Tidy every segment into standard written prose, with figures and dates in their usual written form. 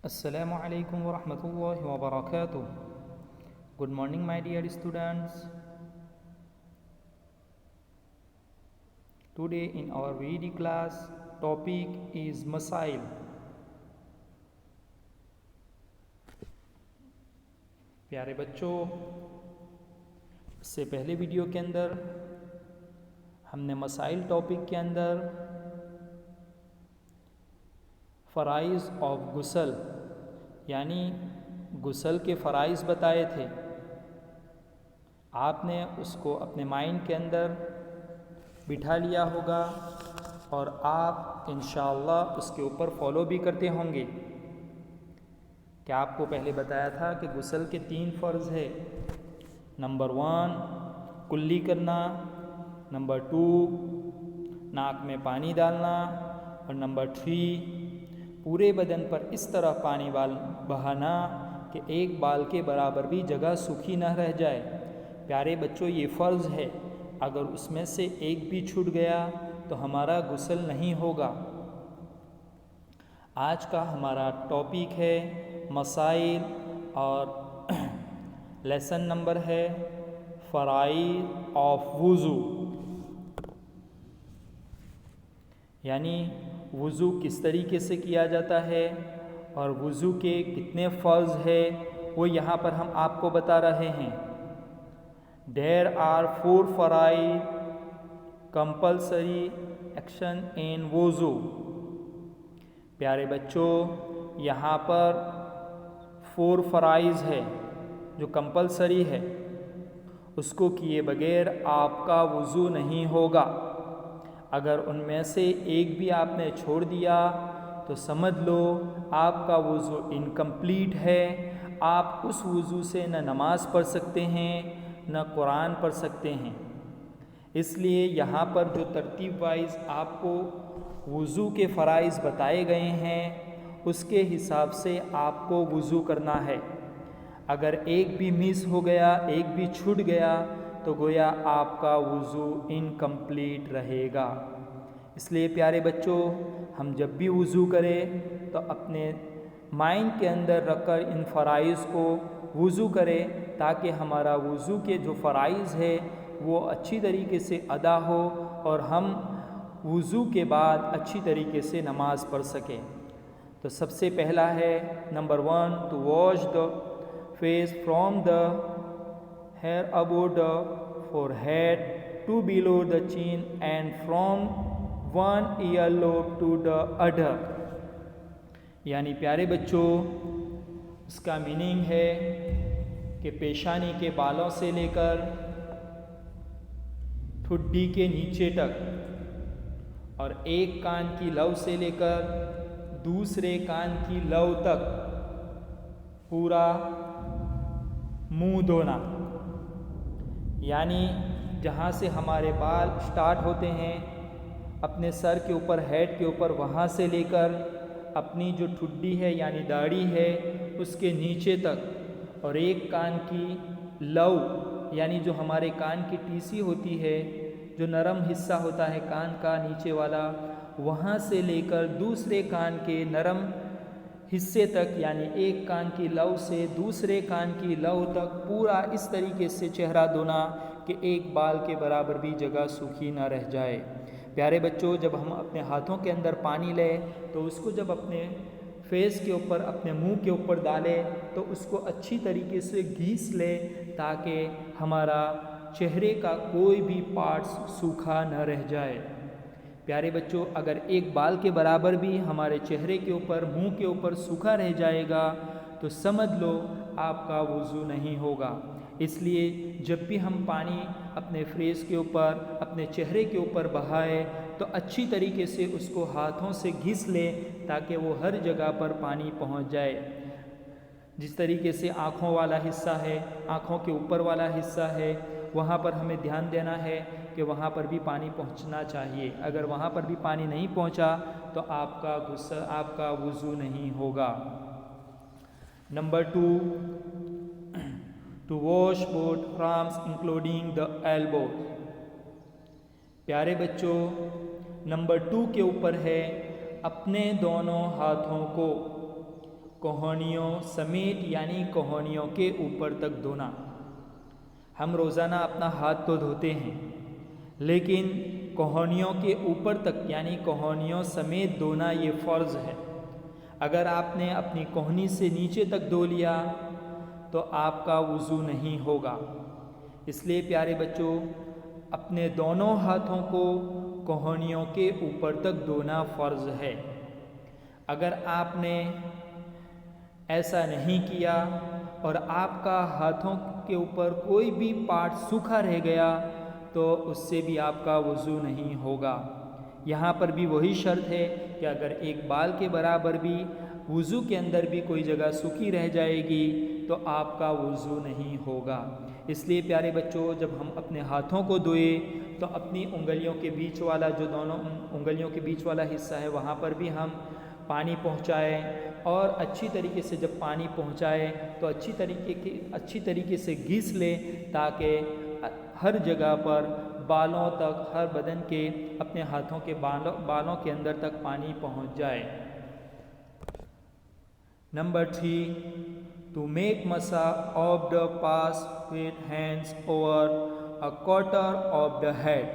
Assalamu alaikum wa rahmatullahi wa barakatuh. Good morning, my dear students. Today in our VD class, topic is Masail. प्यारे बच्चों, इससे पहले video के अंदर हमने मसाइल टॉपिक के अंदर फ़राइज़ ऑफ गुसल यानी गुसल के फ़राइज़ बताए थे। आपने उसको अपने माइंड के अंदर बिठा लिया होगा और आप इंशाअल्लाह उसके ऊपर फॉलो भी करते होंगे। क्या आपको पहले बताया था कि गुसल के 3 फ़र्ज़ है। नंबर 1 कुल्ली करना, नंबर 2 नाक में पानी डालना और नंबर 3 पूरे बदन पर इस तरह पानी बहाना कि एक बाल के बराबर भी जगह सूखी न रह जाए। प्यारे बच्चों, ये फ़र्ज़ है, अगर उसमें से एक भी छूट गया तो हमारा गुस्ल नहीं होगा। आज का हमारा टॉपिक है मसाइल और लेसन नंबर है फ़राइज़ ऑफ वुज़ू, यानी वुज़ू किस तरीके से किया जाता है और वुज़ू के कितने फ़र्ज़ है वो यहाँ पर हम आपको बता रहे हैं। There are 4 फ़राइज़ कंपल्सरी एक्शन इन वुज़ू। प्यारे बच्चों, यहाँ पर 4 फ़राइज़ है जो कंपल्सरी है, उसको किए बगैर आपका वुज़ू नहीं होगा। अगर उनमें से एक भी आपने छोड़ दिया तो समझ लो आपका वुज़ू इनकम्प्लीट है। आप उस वुज़ू से न नमाज़ पढ़ सकते हैं न कुरान पढ़ सकते हैं। इसलिए यहाँ पर जो तरतीब वाइज आपको वुज़ू के फ़राइज़ बताए गए हैं उसके हिसाब से आपको वुज़ू करना है। अगर एक भी मिस हो गया, एक भी छूट गया तो गोया आपका वुज़ू इनकम्प्लीट रहेगा। इसलिए प्यारे बच्चों, हम जब भी वुज़ू करें तो अपने माइंड के अंदर रखकर इन फ़राइज़ को वुज़ू करें ताकि हमारा वुज़ू के जो फ़राइज़ है वो अच्छी तरीके से अदा हो और हम वुज़ू के बाद अच्छी तरीके से नमाज़ पढ़ सकें। तो सबसे पहला है number 1 to wash the face from the hair above the forehead to below the chin and from one earlobe to the other। यानी प्यारे बच्चों, इसका मीनिंग है कि पेशानी के बालों से लेकर ठुड्डी के नीचे तक और एक कान की लौ से लेकर दूसरे कान की लौ तक पूरा मुंह धोना, यानी जहाँ से हमारे बाल स्टार्ट होते हैं अपने सर के ऊपर, हेड के ऊपर, वहाँ से लेकर अपनी जो ठुड्डी है यानी दाढ़ी है उसके नीचे तक और एक कान की लौ यानी जो हमारे कान की टीसी होती है, जो नरम हिस्सा होता है कान का नीचे वाला, वहाँ से लेकर दूसरे कान के नरम हिस्से तक यानी एक कान की लौ से दूसरे कान की लौ तक पूरा इस तरीके से चेहरा धोना कि एक बाल के बराबर भी जगह सूखी ना रह जाए। प्यारे बच्चों, जब हम अपने हाथों के अंदर पानी लें तो उसको जब अपने फेस के ऊपर, अपने मुंह के ऊपर डालें तो उसको अच्छी तरीके से घीस लें ताकि हमारा चेहरे का कोई भी पार्ट्स सूखा न रह जाए। प्यारे बच्चों, अगर एक बाल के बराबर भी हमारे चेहरे के ऊपर, मुंह के ऊपर सूखा रह जाएगा तो समझ लो आपका वुज़ू नहीं होगा। इसलिए जब भी हम पानी अपने फेस के ऊपर, अपने चेहरे के ऊपर बहाएं तो अच्छी तरीके से उसको हाथों से घिस लें ताकि वो हर जगह पर पानी पहुंच जाए। जिस तरीके से आँखों वाला हिस्सा है, आँखों के ऊपर वाला हिस्सा है, वहाँ पर हमें ध्यान देना है कि वहाँ पर भी पानी पहुँचना चाहिए। अगर वहाँ पर भी पानी नहीं पहुँचा तो आपका वुज़ू नहीं होगा। Number 2 to wash both arms including the elbow. प्यारे बच्चों, नंबर 2 के ऊपर है अपने दोनों हाथों को कोहनियों समेत यानी कोहनियों के ऊपर तक धोना। हम रोज़ाना अपना हाथ तो धोते हैं, लेकिन कोहनियों के ऊपर तक यानी कोहनियों समेत धोना ये फ़र्ज़ है। अगर आपने अपनी कोहनी से नीचे तक धो लिया तो आपका वज़ू नहीं होगा। इसलिए प्यारे बच्चों, अपने दोनों हाथों को कोहनियों के ऊपर तक धोना फ़र्ज़ है। अगर आपने ऐसा नहीं किया और आपका हाथों के ऊपर कोई भी पार्ट सूखा रह गया तो उससे भी आपका वज़ू नहीं होगा। यहाँ पर भी वही शर्त है कि अगर एक बाल के बराबर भी वज़ू के अंदर भी कोई जगह सूखी रह जाएगी तो आपका वज़ू नहीं होगा। इसलिए प्यारे बच्चों, जब हम अपने हाथों को धोए तो अपनी उंगलियों के बीच वाला जो दोनों उंगलियों के बीच वाला हिस्सा है वहाँ पर भी हम पानी पहुँचाएँ और अच्छी तरीके से जब पानी पहुँचाएँ तो अच्छी तरीके से घिस लें ताकि हर जगह पर बालों तक, हर बदन के अपने हाथों के बालों के अंदर तक पानी पहुँच जाए। Number 3, to make massage of the palms with hands over a quarter of the head।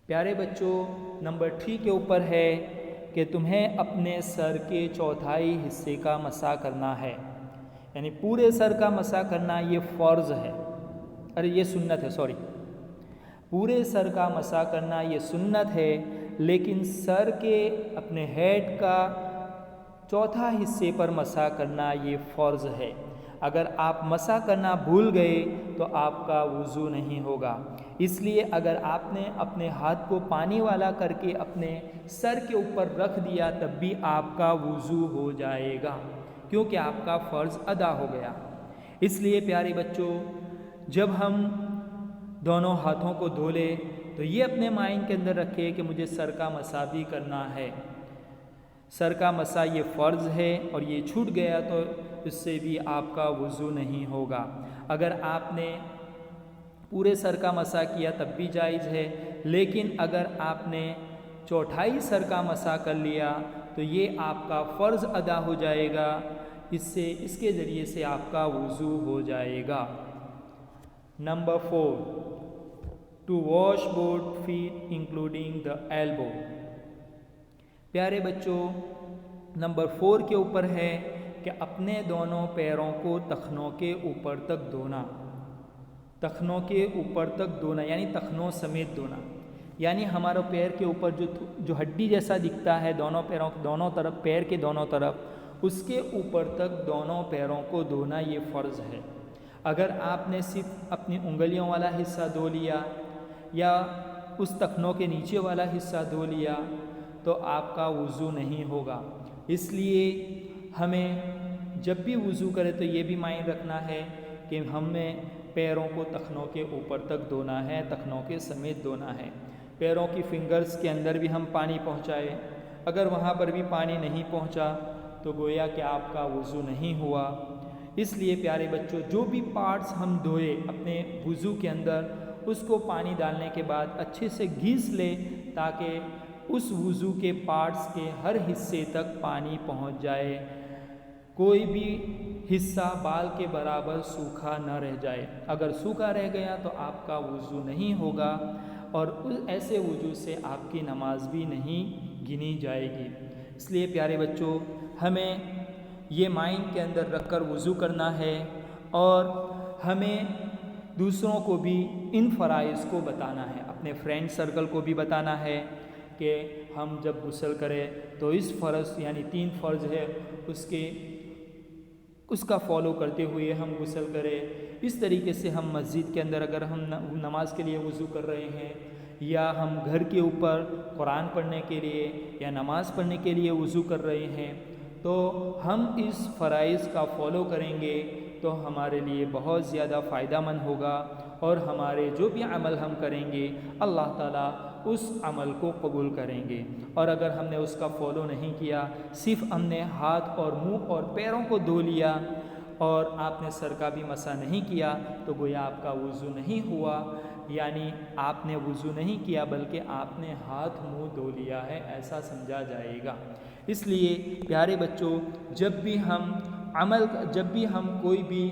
प्यारे बच्चों, नंबर 3 के ऊपर है कि तुम्हें अपने सर के चौथाई हिस्से का मसा करना है, यानी पूरे सर का मसा करना ये फ़र्ज़ है। ये सुन्नत है, सॉरी, पूरे सर का मसा करना ये सुन्नत है, लेकिन सर के अपने हेड का चौथा हिस्से पर मसा करना ये फ़र्ज़ है। अगर आप मसा करना भूल गए तो आपका वज़ू नहीं होगा। इसलिए अगर आपने अपने हाथ को पानी वाला करके अपने सर के ऊपर रख दिया तब भी आपका वज़ू हो जाएगा, क्योंकि आपका फ़र्ज़ अदा हो गया। इसलिए प्यारे बच्चों, जब हम दोनों हाथों को धो लें तो ये अपने माइंड के अंदर रखें कि मुझे सर का मसा भी करना है। सर का मसा ये फ़र्ज़ है और ये छूट गया तो इससे भी आपका वज़ू नहीं होगा। अगर आपने पूरे सर का मसा किया तब भी जायज़ है, लेकिन अगर आपने चौथाई सर का मसा कर लिया तो ये आपका फ़र्ज़ अदा हो जाएगा। इसके ज़रिए से आपका वज़ू हो जाएगा। Number 4, to wash both feet including the elbow। प्यारे बच्चों, नंबर 4 के ऊपर है कि अपने दोनों पैरों को तखनों के ऊपर तक धोना। तखनों के ऊपर तक धोना यानी तखनों समेत धोना, यानी हमारे पैर के ऊपर जो हड्डी जैसा दिखता है दोनों पैरों दोनों तरफ, पैर के दोनों तरफ, उसके ऊपर तक दोनों पैरों को धोना ये फ़र्ज़ है। अगर आपने सिर्फ अपनी उंगलियों वाला हिस्सा धो लिया या उस तखनों के नीचे वाला हिस्सा धो लिया तो आपका वज़ू नहीं होगा। इसलिए हमें जब भी वज़ू करें तो ये भी माइंड रखना है कि हमें पैरों को तखनों के ऊपर तक धोना है, तखनों के समेत धोना है। पैरों की फिंगर्स के अंदर भी हम पानी पहुँचाएँ। अगर वहाँ पर भी पानी नहीं पहुँचा तो गोया कि आपका वज़ू नहीं हुआ। इसलिए प्यारे बच्चों, जो भी पार्ट्स हम धोए अपने वज़ू के अंदर, उसको पानी डालने के बाद अच्छे से घिस लें ताकि उस वज़ू के पार्ट्स के हर हिस्से तक पानी पहुंच जाए, कोई भी हिस्सा बाल के बराबर सूखा न रह जाए। अगर सूखा रह गया तो आपका वज़ू नहीं होगा और ऐसे वज़ू से आपकी नमाज भी नहीं गिनी जाएगी। इसलिए प्यारे बच्चों, हमें ये माइंड के अंदर रखकर वज़ू करना है और हमें दूसरों को भी इन फ़राइज़ को बताना है, अपने फ्रेंड सर्कल को भी बताना है कि हम जब गुस्ल करें तो इस फ़र्ज़ यानी 3 फ़र्ज़ है उसका फ़ॉलो करते हुए हम गुस्ल करें। इस तरीके से हम मस्जिद के अंदर अगर हम नमाज के लिए वज़ू कर रहे हैं या हम घर के ऊपर कुरान पढ़ने के लिए या नमाज़ पढ़ने के लिए वज़ू कर रहे हैं तो हम इस फ़राइज़ का फ़ॉलो करेंगे तो हमारे लिए बहुत ज़्यादा फ़ायदेमंद होगा और हमारे जो भी अमल हम करेंगे अल्लाह ताला उस अमल को कबूल करेंगे। और अगर हमने उसका फ़ॉलो नहीं किया, सिर्फ़ हमने हाथ और मुंह और पैरों को धो लिया اور آپ نے سر کا بھی مسح نہیں کیا تو گویا آپ کا وضو نہیں ہوا، یعنی آپ نے وضو نہیں کیا بلکہ آپ نے ہاتھ منہ دھو لیا ہے، ایسا سمجھا جائے گا۔ اس لیے پیارے بچوں، جب بھی ہم کوئی بھی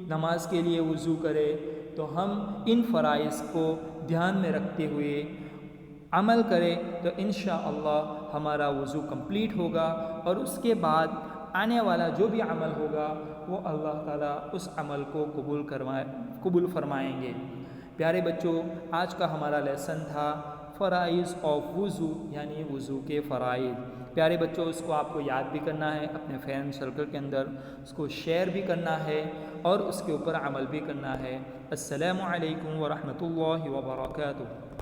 نماز کے لیے وضو کرے تو ہم ان فرائض کو دھیان میں رکھتے ہوئے عمل کرے تو انشاءاللہ ہمارا وضو کمپلیٹ ہوگا، اور اس کے بعد آنے والا جو بھی عمل ہوگا وہ اللہ تعالیٰ اس عمل کو قبول فرمائیں گے۔ پیارے بچوں، آج کا ہمارا لیسن تھا فرائض آف وضو، یعنی وضو کے فرائض۔ پیارے بچوں، اس کو آپ کو یاد بھی کرنا ہے، اپنے فرینڈ سرکل کے اندر اس کو شیئر بھی کرنا ہے اور اس کے اوپر عمل بھی کرنا ہے۔ السلام علیکم ورحمۃ اللہ وبرکاتہ۔